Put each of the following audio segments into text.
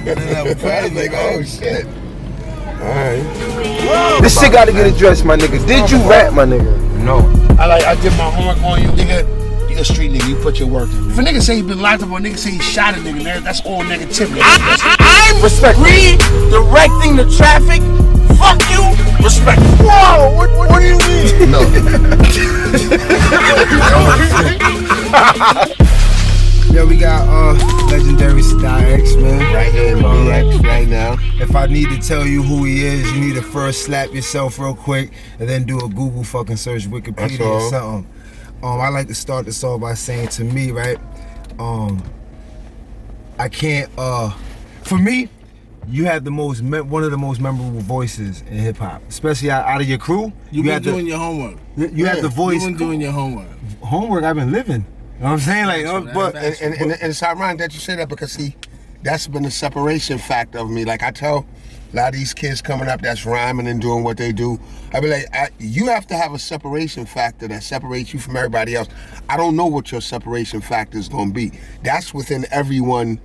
Like, oh shit. Alright. This shit gotta get addressed, my nigga. Did you rap, my nigga? No. I did my homework on you, nigga. You a street nigga, you put your work in. If a nigga say he been locked up or a nigga say he shot a nigga, man, that's all negativity. I'm redirecting the traffic. Fuck you. Respect. Whoa, what do you mean? No. Yo, we got legendary Sadat X, man. Right here in BX right now. If I need to tell you who he is, you need to first slap yourself real quick and then do a Google fucking search, Wikipedia or something. I like to start this off by saying, to me, right, I can't, for me, you have one of the most memorable voices in hip hop, especially out of your crew. You've been doing your homework. You have the voice. You've been doing your homework. Homework, I've been living. You know what I'm saying? Like, and it's ironic that you say that because, see, that's been the separation factor of me. Like, I tell a lot of these kids coming up that's rhyming and doing what they do, I be like, you have to have a separation factor that separates you from everybody else. I don't know what your separation factor is going to be. That's within everyone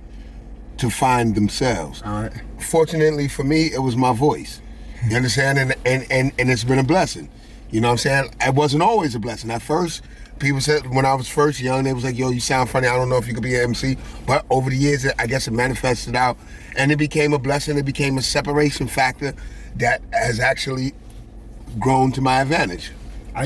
to find themselves. All right. Fortunately for me, it was my voice. You understand? And it's been a blessing. You know what I'm saying? It wasn't always a blessing. At first, people said when I was first young, they was like, yo, you sound funny. I don't know if you could be an MC. But over the years, I guess it manifested out. And it became a blessing. It became a separation factor that has actually grown to my advantage. I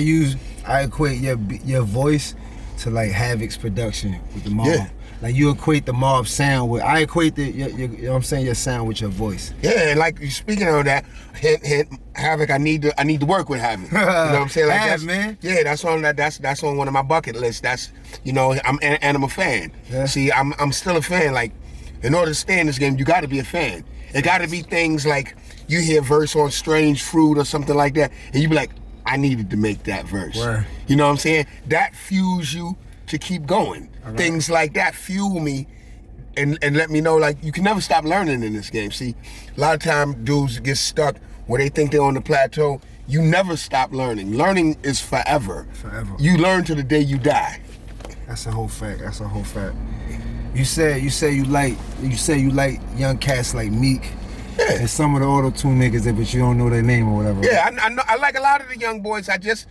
equate your voice to like Havoc's production with the mob. Yeah. Like you equate the mob sound with, I equate you know what I'm saying, your sound with your voice. Yeah, and like speaking of that, hint, Havoc, I need to work with Havoc. You know what I'm saying? Like man. Yeah, that's on one of my bucket lists. That's, you know, I'm a fan. Yeah. See, I'm still a fan. Like, in order to stay in this game, you gotta be a fan. It gotta be things like you hear a verse on Strange Fruit or something like that, and you be like, I needed to make that verse. Word. You know what I'm saying? That fuels you to keep going. Right. Things like that fuel me and let me know, like, you can never stop learning in this game. See, a lot of time dudes get stuck where they think they're on the plateau. You never stop learning. Learning is forever. Forever. You learn to the day you die. That's a whole fact. You say you like young cats like Meek. Yeah. And some of the auto-tune niggas that, but you don't know their name or whatever. Yeah, I know. I like a lot of the young boys. It's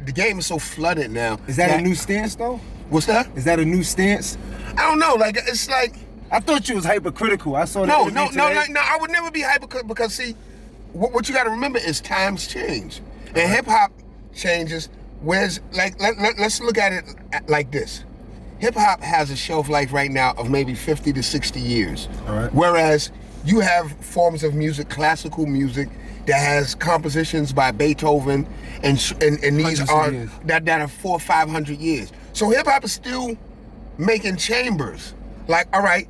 the game is so flooded now. Is that a new stance though? What's that? Is that a new stance? I don't know. Like, it's like, I thought you was hypercritical. I saw that. No. I would never be hypercritical because, see, what you got to remember is times change and hip hop changes. Whereas, like, let's look at it like this. Hip hop has a shelf life right now of maybe 50 to 60 years. All right. Whereas you have forms of music, classical music, that has compositions by Beethoven, and these are that are 400 or 500 years. So hip hop is still making chambers. Like, all right,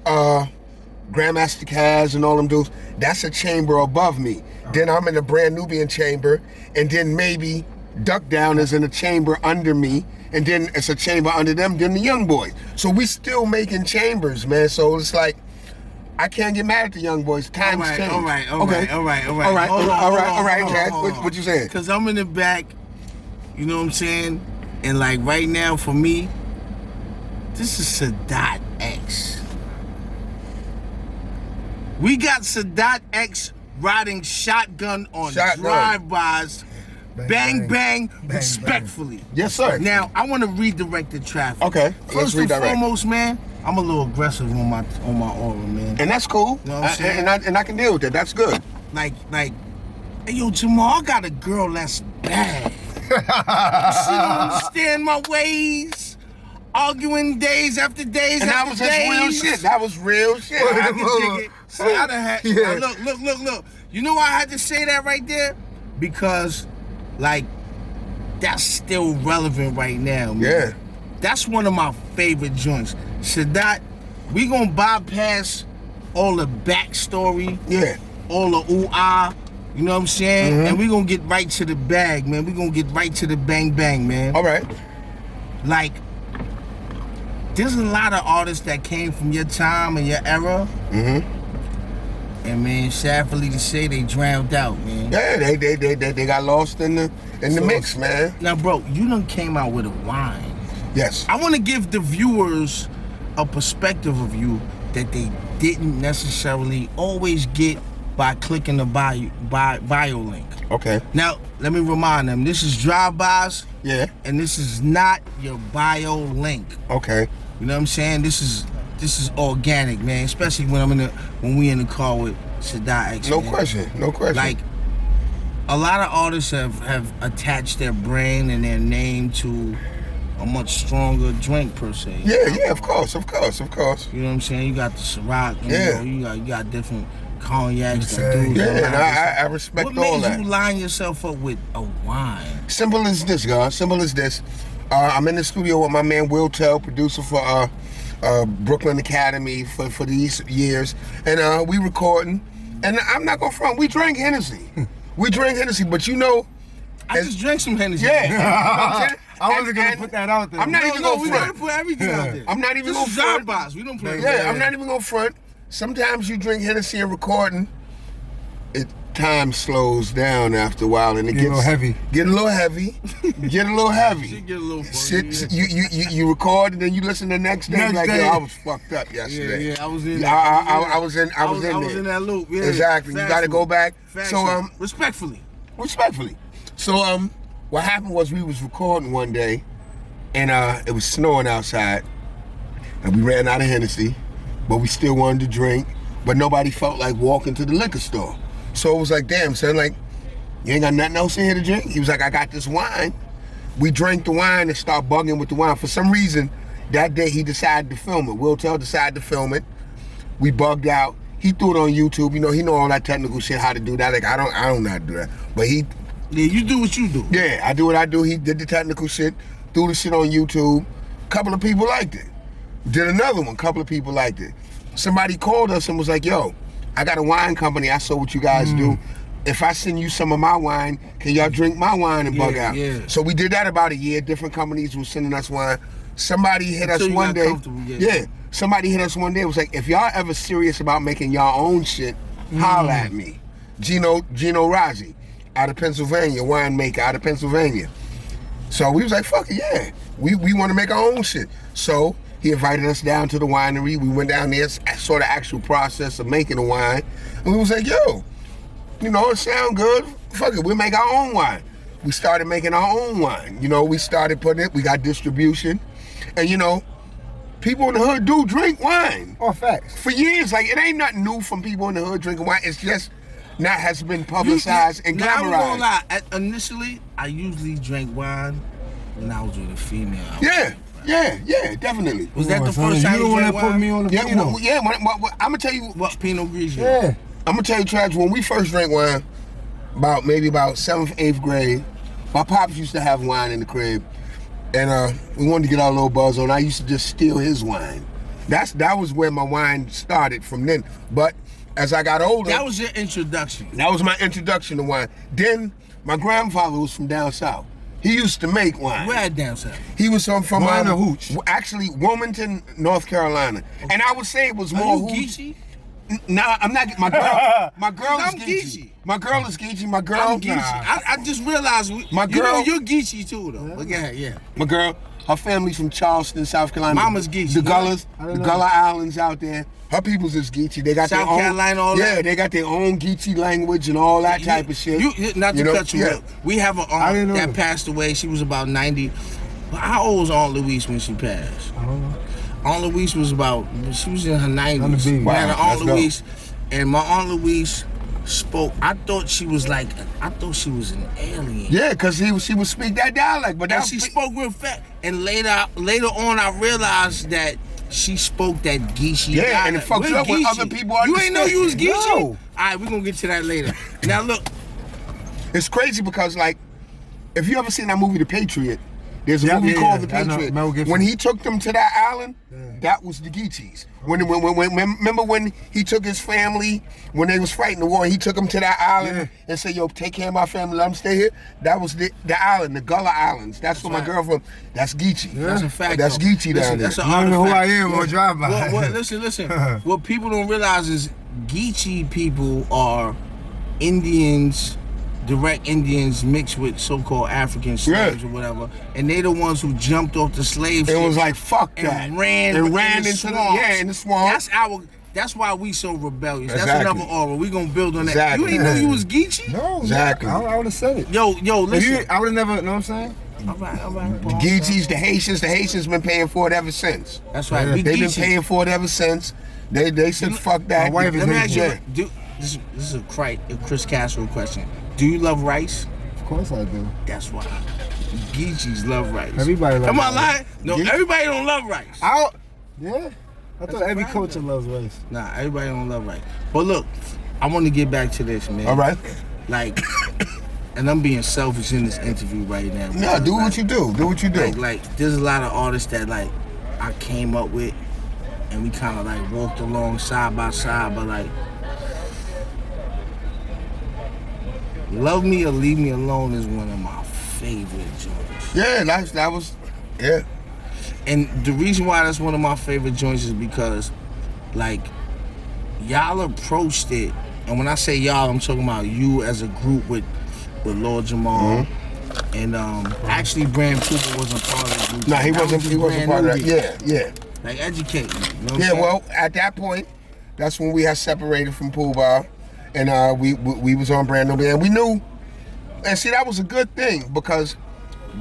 Grandmaster Caz and all them dudes, that's a chamber above me. Then I'm in the brand Nubian chamber, and then maybe Duck Down is in a chamber under me, and then it's a chamber under them, then the young boys. So we still making chambers, man. So it's like, I can't get mad at the young boys. Times change. All right, Jack. What you saying? Because I'm in the back, you know what I'm saying? And like right now for me, this is Sadat X. We got Sadat X riding shotgun on drive-bys, bang, respectfully. Yes, sir. Now, I want to redirect the traffic. Okay, First and foremost, man, I'm a little aggressive on my aura, man. And that's cool. You know what I'm saying? And I can deal with that. That's good. Like, hey, yo, Jamal, I got a girl that's bad. She don't understand my ways. Arguing days after days and after days. That was real shit. I can dig it. So I done had, look. You know why I had to say that right there? Because, like, that's still relevant right now, man. Yeah. That's one of my favorite joints. Sadat, we gonna bypass all the backstory, all the ooh-ah, you know what I'm saying? Mm-hmm. And we gonna get right to the bag, man. We gonna get right to the bang, man. All right. Like, there's a lot of artists that came from your time and your era. Mm-hmm. And man, sadly to say, they drowned out, man. Yeah, they got lost in the mix, man. Now, bro, you done came out with a wine. Yes. I want to give the viewers a perspective of you that they didn't necessarily always get by clicking the bio link. Okay. Now, let me remind them, this is Drive-Bys. Yeah. And this is not your bio link. Okay. You know what I'm saying? This is organic, man. Especially when we in the car with Sadat X. No question. Like, a lot of artists have attached their brand and their name to a much stronger drink per se. Yeah, of course. You know what I'm saying? You got the Ciroc, you got different cognacs that dudes. Yeah, and I respect all that. What made you line yourself up with a wine? Simple as this, guys. Simple as this. I'm in the studio with my man Will Tell, producer for Brooklyn Academy for these years, and we recording. And I'm not gonna front. We drank Hennessy. But you know, I just drank some Hennessy. Yeah. You know what I'm saying? I wasn't gonna put that out there. I'm not even gonna front. We gotta put everything out there. I'm not even gonna front. Drive-Bys. We don't play. Yeah, I'm not even gonna front. Sometimes you drink Hennessy and recording, time slows down after a while and it gets a little heavy. Get a little heavy. Get a little funny. You record and then you listen the next day. Yo, I was fucked up yesterday. Yeah, I was in. I was in that loop. Yeah, exactly. You got to go back. So respectfully. So what happened was we was recording one day, and it was snowing outside, and we ran out of Hennessy, but we still wanted to drink, but nobody felt like walking to the liquor store. So it was like, damn, son, like, you ain't got nothing else in here to drink? He was like, I got this wine. We drank the wine and started bugging with the wine. For some reason, that day he decided to film it. Will Tell decided to film it. We bugged out. He threw it on YouTube. You know, he know all that technical shit, how to do that. Like, I don't know how to do that. But Yeah, you do what you do. Yeah, I do what I do. He did the technical shit, threw the shit on YouTube. A couple of people liked it. Did another one, a couple of people liked it. Somebody called us and was like, yo, I got a wine company. I saw what you guys do. If I send you some of my wine, can y'all drink my wine and bug out? Yeah. So we did that about a year. Different companies were sending us wine. Somebody hit us one day. Yeah. Somebody hit us one day. It was like, if y'all ever serious about making y'all own shit, holla at me. Gino Razzi, out of Pennsylvania, winemaker out of Pennsylvania. So we was like, fuck it, yeah. We want to make our own shit. So he invited us down to the winery. We went down there, saw the actual process of making the wine. And we was like, yo, you know, it sound good. Fuck it, we'll make our own wine. We started making our own wine. You know, we started putting it, we got distribution. And you know, people in the hood do drink wine. Oh, facts. For years, like, it ain't nothing new from people in the hood drinking wine. It's just not has been publicized and glamorized. Now, I'm gonna lie. Initially, I usually drank wine when I was with a female. Yeah, definitely. Was that the first time you drank wine? Put me on the Pinot. I'm gonna tell you what Pinot Grigio. Yeah. I'm gonna tell you, Trash, when we first drank wine, about 7th, 8th grade, my pops used to have wine in the crib, and we wanted to get our little buzz on. I used to just steal his wine. That was where my wine started from then. But as I got older, that was your introduction. That was my introduction to wine. Then my grandfather was from down south. He used to make wine. Where down south? He was from Hooch. Actually, Wilmington, North Carolina. Okay. And I would say it was more Geechee? Nah, I'm not. My girl is Geechee. My girl is Geechee. My girl. I'm Geechee. I just realized. You're Geechee too, though. Look at her, yeah. My girl, her family's from Charleston, South Carolina. Mama's Geechee. The Gullas, the Gullah Islands out there. Her people's is Geechee. They got South their own. Carolina, all that. Yeah, they got their own Geechee language and all that type of shit. Not to cut you up. We have an aunt that passed away. She was about 90. How old was Aunt Louise when she passed? I don't know. Aunt Louise was she was in her 90s. Wow, I had an Aunt Louise, and my Aunt Louise spoke. I thought she was an alien. Yeah, because she would speak that dialect, but she spoke real fast. And later on, I realized that she spoke that Geechee dialect. And it fucks up when other people understand. You ain't know you was Geechee? No. All right, we're gonna get to that later. Now look, it's crazy because like, if you ever seen that movie The Patriot, there's a movie called The Patriot. When he took them to that island, that was the Geechees. Remember when he took his family, when they was fighting the war, he took them to that island and said, yo, take care of my family, let them stay here? That was the island, the Gullah Islands. That's where my girl from. That's Geechee. That's a fact. That's Geechee down there. You don't know who I am on Drive-By. Listen. What people don't realize is Geechee people are Indians direct Indians mixed with so-called African slaves or whatever, and they the ones who jumped off the slave ship. It was like fuck that and ran into the swamp. That's why we so rebellious. Exactly. That's another aura. We gonna build on that. Exactly. You ain't know you was Geechee? No, exactly. I would have said it. Yo, listen. I would have never. Know what I'm saying? All right. Geechees, the Haitians been paying for it ever since. That's right. They've been paying for it ever since. They said fuck that. My wife is Let me ask you, Haitian. this is a Chris Castro question. Do you love rice? Of course I do. That's why. Geechees love rice. Everybody loves Come on, rice. lie. No, everybody don't love rice. Yeah. I thought every culture loves rice. Nah, everybody don't love rice. But look, I want to get back to this, man. All right. Like, and I'm being selfish in this interview right now. No, do what you do. Do what you do. Like, there's a lot of artists that like I came up with, and we kind of like walked along side by side. But like, Love Me or Leave Me Alone is one of my favorite joints. Yeah, that was. And the reason why that's one of my favorite joints is because, like, y'all approached it, and when I say y'all, I'm talking about you as a group with Lord Jamal, and actually Brand Cooper wasn't part of the group. No, he wasn't part of that. Yeah. Like, educate me. You know what I'm saying? Well, at that point, that's when we had separated from Pooh Bah, and we was on Brand Nubian, and we knew, and see, that was a good thing because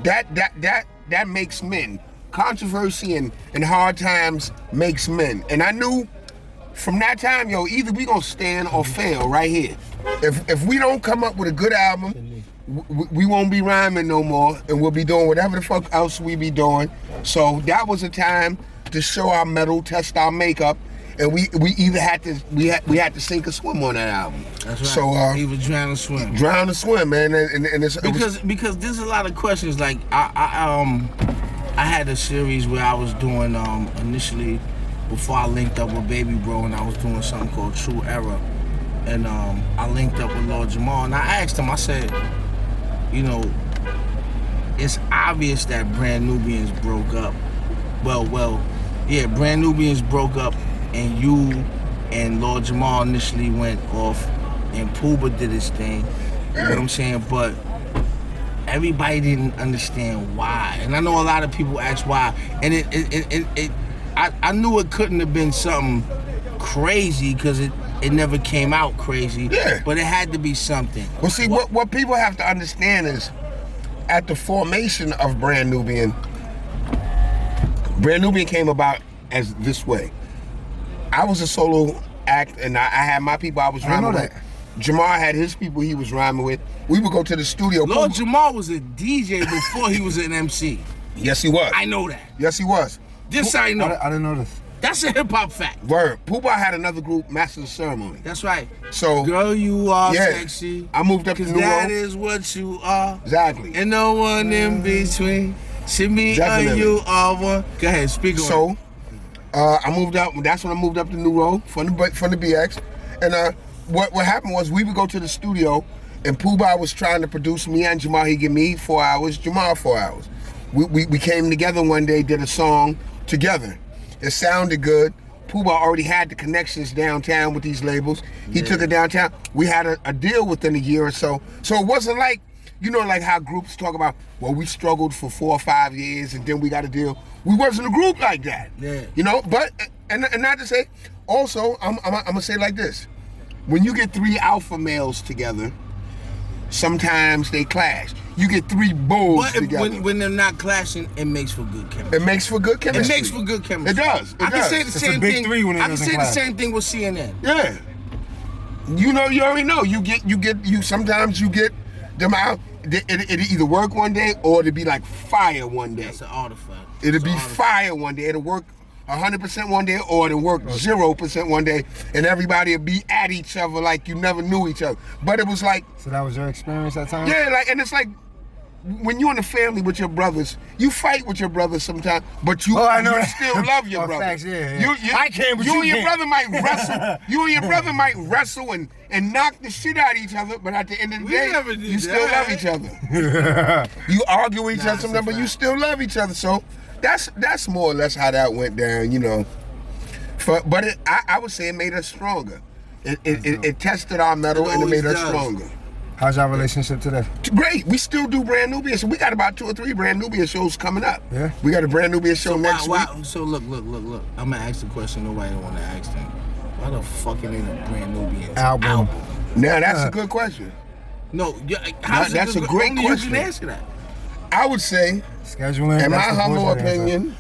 that makes men. Controversy and hard times makes men. And I knew from that time, either we gonna stand or fail right here. If we don't come up with a good album, we won't be rhyming no more, and we'll be doing whatever the fuck else we be doing. So that was a time to show our mettle, test our makeup, and we either had to sink or swim on that album. That's right. So he was drown or swim. Drown or swim, man. Because there's a lot of questions. Like I had a series where I was doing initially before I linked up with Baby Bro, and I was doing something called True Era, and I linked up with Lord Jamal, and I asked him. I said, it's obvious that Brand Nubians broke up. Brand Nubians broke up, and you and Lord Jamal initially went off, and Pooba did his thing. You know what I'm saying? But everybody didn't understand why, and I know a lot of people ask why, and I knew it couldn't have been something crazy because it never came out crazy. Yeah. But it had to be something. Well, see, what people have to understand is, at the formation of Brand Nubian came about as this way. I was a solo act, and I had my people I was rhyming with. Jamal had his people he was rhyming with. We would go to the studio. Lord Jamal was a DJ before he was an MC. Yes, he was. I know that. Yes, he was. This I know. I didn't know this. That's a hip hop fact. Word. Pooh Bah had another group, Master of the Ceremony. That's right. So, girl, you are sexy. I moved up to New York. That is what you are. Exactly. And no one in between. See me and you are one. Go ahead, speak on it. So, I moved up. That's when I moved up to New Road from the BX. And what happened was we would go to the studio, and Pooh Bah was trying to produce me and Jamal. He'd give me 4 hours, Jamal 4 hours. We came together one day, did a song together. It sounded good. Pooh Bah already had the connections downtown with these labels. He took it downtown. We had a deal within a year or so. So it wasn't like, like how groups talk about, well, we struggled for 4 or 5 years and then we got a deal. We wasn't a group like that. Yeah. But, and not to say, also, I'm gonna say it like this. When you get 3 alpha males together, sometimes they clash. You get 3 bulls together. When they're not clashing, it makes for good chemistry. It makes for good chemistry. It makes for good chemistry. It does. I can say the same thing. I can say the same thing with CNN. Yeah. You already know. Sometimes you get them out. It'll either work one day or it'll be like fire one day. That's an artifact. It'll be fire one day. It'll work 100% one day, or it'll work 0% one day, and everybody will be at each other like you never knew each other. But it was like... So that was your experience that time? Yeah, and it's like, when you're in a family with your brothers, you fight with your brothers sometimes, but you still love your brother. Facts, yeah. I can't, but you and your brother might wrestle. You and your brother might wrestle and knock the shit out of each other, but at the end of the day, you still love each other. You argue with each other sometimes, but you still love each other. So that's more or less how that went down, But I would say it made us stronger. It tested our mettle and it made us stronger. How's your relationship today? Great. We still do Brand Nubian. So we got about 2 or 3 Brand Nubian shows coming up. Yeah. We got a Brand Nubian show next week. So look. I'm gonna ask the question nobody don't want to ask them. Why the fuck it ain't a Brand Nubian album? Now that's a good question. No, that's a great question. You can answer that. I would say, scheduling. in my humble opinion,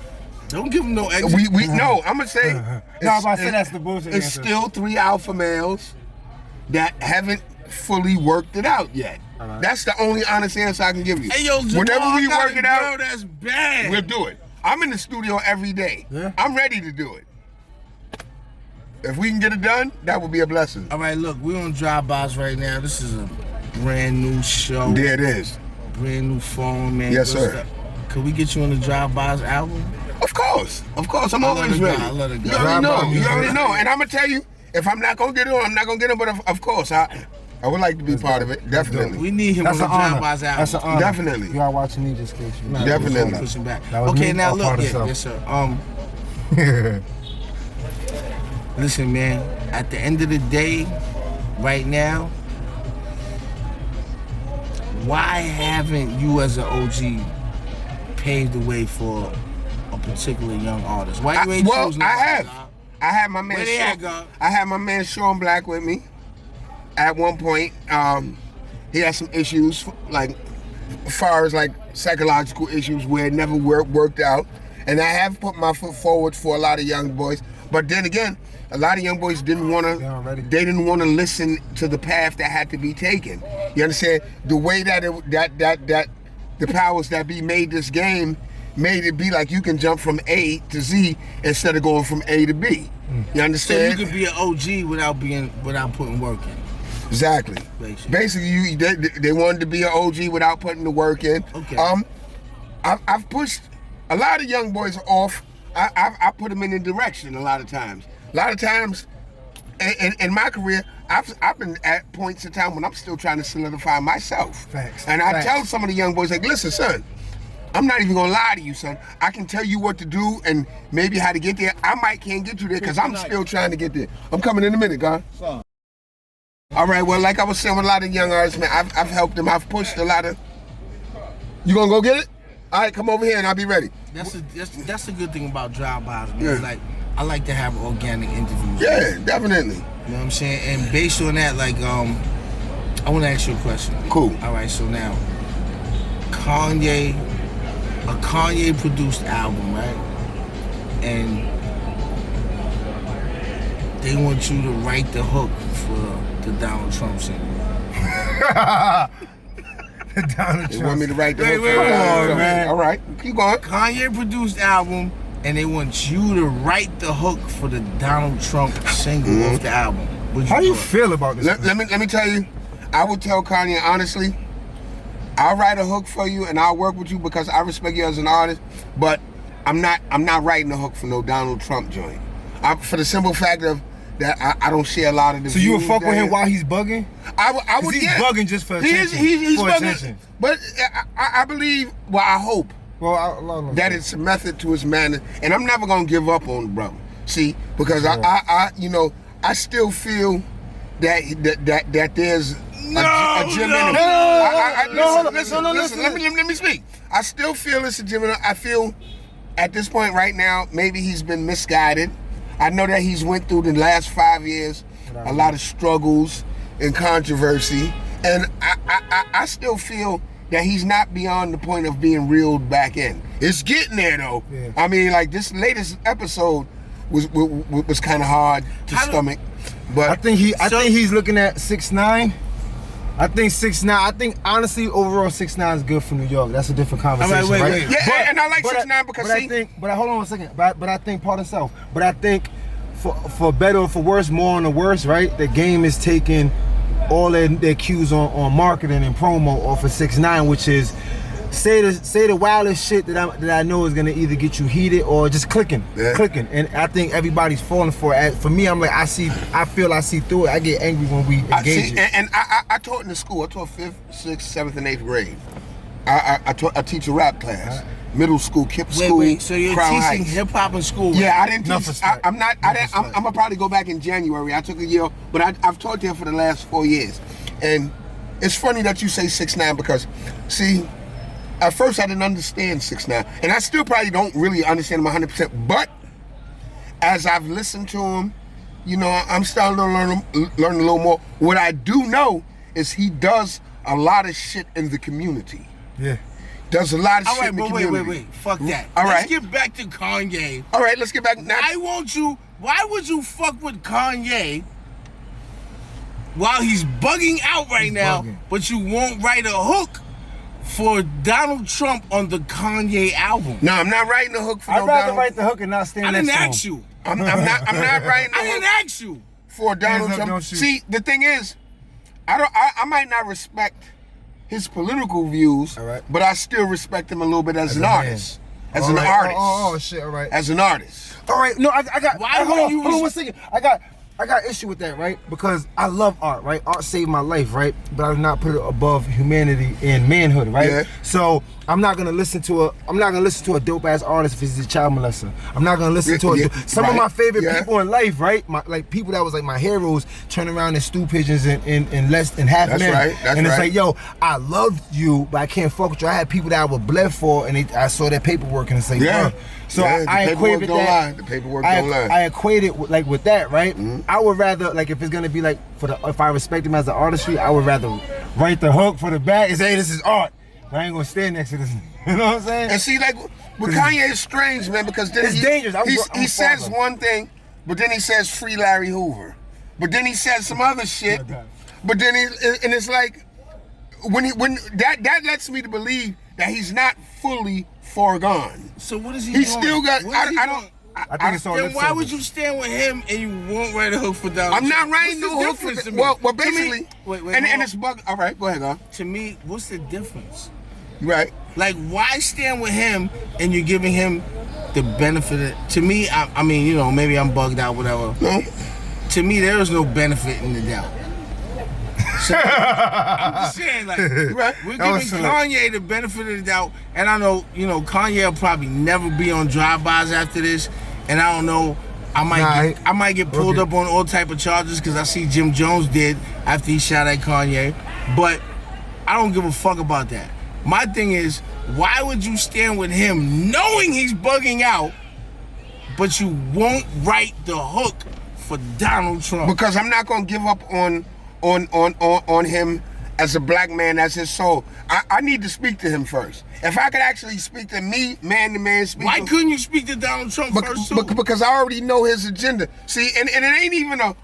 don't give them no extra. No, I'm gonna say. No, but I said that's the bullshit It's answer. still 3 alpha males that haven't fully worked it out yet. Right. That's the only honest answer I can give you. Hey, yo, Jamal, whenever we work it out, that's bad. We'll do it. I'm in the studio every day. Yeah. I'm ready to do it. If we can get it done, that would be a blessing. All right, look, we're on Drive-Bys right now. This is a brand new show. There it is. Brand new phone, man. Yes, sir. Could we get you on the Drive-Bys album? Of course. I'm always ready. I let it go. You already know. And I'm gonna tell you, if I'm not gonna get it on, I'm not gonna get it. But of course, I would like to be part of it. Definitely. We need him on the Drive-Bys album. That's an honor. Definitely. You are watching me just case you. Definitely. Pushing back. Okay, now look. Yes, sir. Listen, man. At the end of the day, right now, why haven't you as an OG paved the way for a particular young artist? Why you ain't choosing? I have. I had my man. Where they at, God? I had my man Sean Black with me. At one point, he had some issues, like as far as like psychological issues, where it never worked out. And I have put my foot forward for a lot of young boys. But then again, a lot of young boys didn't want to. They didn't want to listen to the path that had to be taken. You understand? The way that the powers that be made this game made it be like you can jump from A to Z instead of going from A to B. You understand? So you could be an OG without putting work in. Exactly. Basically, they wanted to be an OG without putting the work in. Okay. I've pushed a lot of young boys off. I put them in a direction a lot of times. A lot of times in my career, I've been at points in time when I'm still trying to solidify myself. Facts. And I tell some of the young boys, like, listen, son, I'm not even gonna lie to you, son. I can tell you what to do and maybe how to get there. I might can't get you there because I'm still trying to get there. I'm coming in a minute, God. All right, well, like I was saying with a lot of young artists, man, I've helped them. I've pushed a lot of. You gonna go get it? All right, come over here and I'll be ready. That's the good thing about Drive-Bys, man. Yeah. Like, I like to have organic interviews. Yeah, definitely. You know what I'm saying? And based on that, like, I want to ask you a question. Cool. All right, so now, a Kanye produced album, right? And they want you to write the hook for the Donald Trump single. Donald Trump. They want me to write the hook Wait, for Donald Trump. man. All right, keep going. Kanye produced album, and they want you to write the hook for the Donald Trump single off the album. How do you feel about this? Let me tell you, I would tell Kanye honestly, I'll write a hook for you and I'll work with you because I respect you as an artist, but I'm not writing a hook for no Donald Trump joint. For the simple fact of that I don't share a lot of the So you would fuck with him while he's bugging? I would. He's bugging just for attention. He's for bugging, attention. But I believe, well, I hope that it's it's a method to his madness, and I'm never gonna give up on the brother. See, because I still feel that there's a gem in him. Listen. Let me speak. I still feel it's a gem in him. I feel at this point right now, maybe he's been misguided. I know that he's went through the last 5 years a lot of struggles and controversy, and I still feel that he's not beyond the point of being reeled back in. It's getting there though. Yeah. I mean, like this latest episode was kind of hard to stomach, but I think he's looking at 6ix9ine. I think 6ix9ine. I think honestly, overall 6ix9ine is good for New York. That's a different conversation, right? Yeah, and I like 6ix9ine because hold on a second. But I think part of self. But I think for better or for worse, more on the worse, right? The game is taking all their cues on marketing and promo off of 6ix9ine, which is say the wildest shit that I know is gonna either get you heated or just clicking. And I think everybody's falling for it. For me, I'm like I feel I see through it. I get angry when we engage it. And I taught in the school. I taught 5th, 6th, 7th, and 8th grade. I teach a rap class. Middle school, Kip School. Wait, so you're Crown teaching Heights. hip hop in school? Yeah, I didn't teach. I'm gonna probably go back in January. I took a year, but I've taught there for the last 4 years, and it's funny that you say 6ix9ine because, see, at first I didn't understand 6ix9ine, and I still probably don't really understand him 100%. But as I've listened to him, you know, I'm starting to learn a little more. What I do know is he does a lot of shit in the community. Yeah. Does a lot of shit in the community. Wait. Fuck that. All right. Let's get back to Kanye. All right, let's get back. Now. Why would you fuck with Kanye while he's bugging out right now, but you won't write a hook for Donald Trump on the Kanye album? No, I'm not writing a hook for I'd rather write the hook and not stand next to him. I'm not writing the hook. I didn't ask you. For Donald Trump. See, the thing is, I might not respect his political views, but I still respect him a little bit as an artist. As an artist. Oh shit, all right. As an artist. All right, no, I got. Why hold you on 1 second. I got issue with that, right? Because I love art, right? Art saved my life, right? But I do not put it above humanity and manhood, right? Yeah. So I'm not gonna listen to a dope ass artist if he's a child molester. I'm not gonna listen to some of my favorite people in life, right? Like people that was like my heroes turn around and stew pigeons in less than half men. That's and it's like, yo, I loved you, but I can't fuck with you. I had people that I would bled for, and I saw that paperwork and it's like, bro. So I equated that. The paperwork don't lie. I equated with that, right? Mm-hmm. I would rather, like, if it's gonna be like if I respect him as an artistry, I would rather write the hook for the back and say, hey, this is art. I ain't gonna stand next to this. You know what I'm saying? And see, like, with Kanye is strange, man, because then it's dangerous. He says one thing, but then he says free Larry Hoover. But then he says some other shit. But then and it's like when that lets me to believe that he's not fully foregone. So what is he doing? He still got. I think it's all. Then why would you stand with him and you won't write a hook for Donald Trump? I'm not writing no hook for him. Well, basically, wait, and it's bug. All right, go ahead, go. To me, what's the difference? Right. Like, why stand with him and you're giving him the benefit of, to me, I mean, you know, maybe I'm bugged out, whatever. No. To me, there is no benefit in the doubt. So, I'm just saying, like, we're giving Kanye the benefit of the doubt, and I know, you know, Kanye will probably never be on Drive-Bys after this, and I don't know, I might get pulled up on all type of charges because I see Jim Jones did after he shot at Kanye, but I don't give a fuck about that. My thing is, why would you stand with him knowing he's bugging out, but you won't write the hook for Donald Trump? Because I'm not gonna give up on him as a black man, as his soul. I need to speak to him first. If I could actually speak to me, man to man, why couldn't you speak to Donald Trump first too? Because I already know his agenda. See, and it ain't even a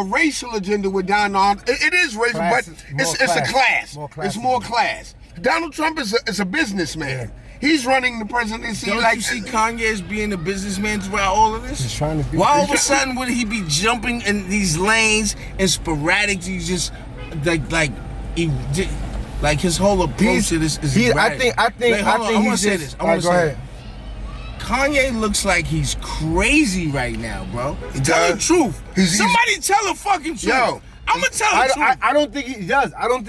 racial agenda with Donald. It is racial, but it's a class. It's more class. Donald Trump is a businessman. He's running the presidency. Don't you see Kanye as being a businessman throughout all of this? He's trying to be. Why all of a sudden would he be jumping in these lanes and sporadic? He's just like his whole approach to this is erratic. I think I want to say this. I want to say ahead. Kanye looks like he's crazy right now, bro. Tell the truth. Somebody tell the fucking truth. Yo, I'm gonna tell the truth. I don't think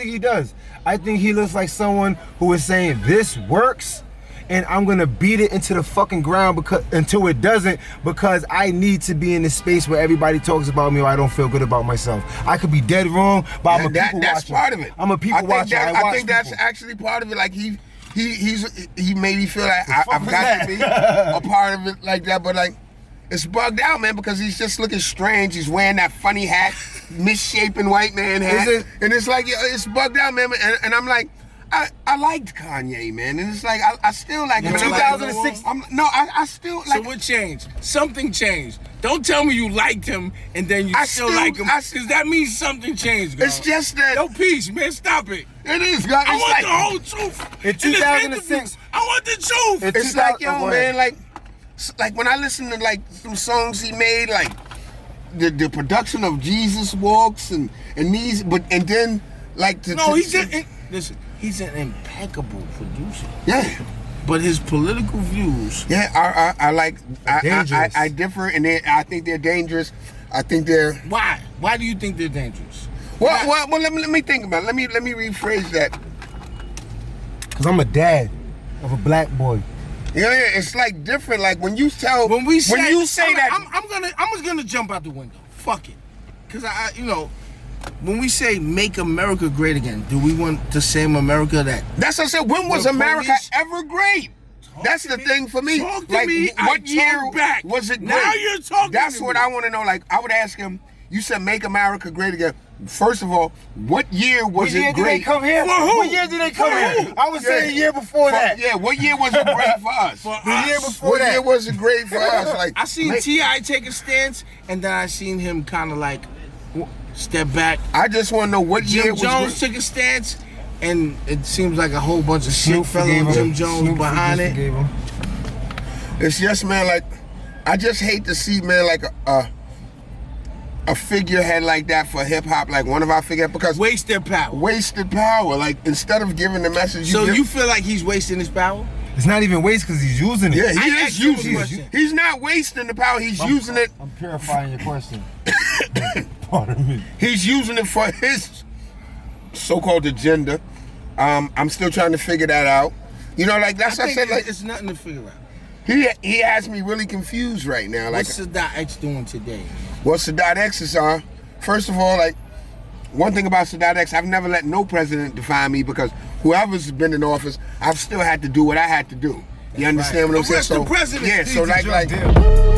he does. I think he looks like someone who is saying this works, and I'm gonna beat it into the fucking ground until it doesn't, because I need to be in this space where everybody talks about me or I don't feel good about myself. I could be dead wrong, but I'm a people watcher. That's part of it. I'm a people watcher. I think that's actually part of it. Like he made me feel like I've got to be a part of it like that, but like it's bugged out, man, because he's just looking strange. He's wearing that funny hat, misshapen white man hat, and it's like it's bugged out, man. And I'm like, I liked Kanye, man, and it's like I still like him. In 2006, I still like. So what changed? Something changed. Don't tell me you liked him and then you still like him, because that means something changed, girl. It's just that. No peace, man. Stop it. It is, God. I want the whole truth. In 2006, I want the truth. It's like, yo, man, like when I listen to like some songs he made, like the production of Jesus Walks and these, and then like listen. He's an impeccable producer. Yeah. But his political views. Yeah, I differ, and I think they're dangerous. I think they're. Why? Why do you think they're dangerous? Well, let me think about it. Let me rephrase that. Because I'm a dad of a black boy. Yeah, it's like different. Like when you say that, I'm just gonna jump out the window. Fuck it, because when we say make America great again, do we want the same America that? That's what I said. When was America ever great? That's the thing for me. Talk to like, me. what year back. was it great? Now you're talking. That's what I want to know. Like, I would ask him. You said make America great again. First of all, what year was it great? What year did they come here? For who? What year did they come here? I was saying the year before that. Yeah, what year was it great for us? The year before what that. year was it great for us? Like, I seen T.I. take a stance, and then I seen him kind of like step back. I just want to know what year Jim was Jones great. took a stance, and it seems like a whole bunch of shit Snoop fell forgave on Jim him. Jones Snoop behind it. forgave him. It's just, man, like, I just hate to see, man, like a figurehead like that for hip hop, like one of our figureheads, because Wasted power. wasted power. Like, instead of giving the message, So you feel like he's wasting his power? It's not even waste because he's using it. yeah, he I is asked you a using it. question. He's not wasting the power. He's using it. I'm purifying your question. Pardon me. He's using it for his so-called agenda. I'm still trying to figure that out. You know, like that's I what I think said. Like it's nothing to figure out. he has me really confused right now. Like, What's Sadat X doing today? what Sadat X is on. First of all, like, one thing about Sadat X, I've never let no president define me, because whoever's been in office, I've still had to do what I had to do. You understand what I'm saying? Arrest the president. Yeah, so He's a like drug dealer.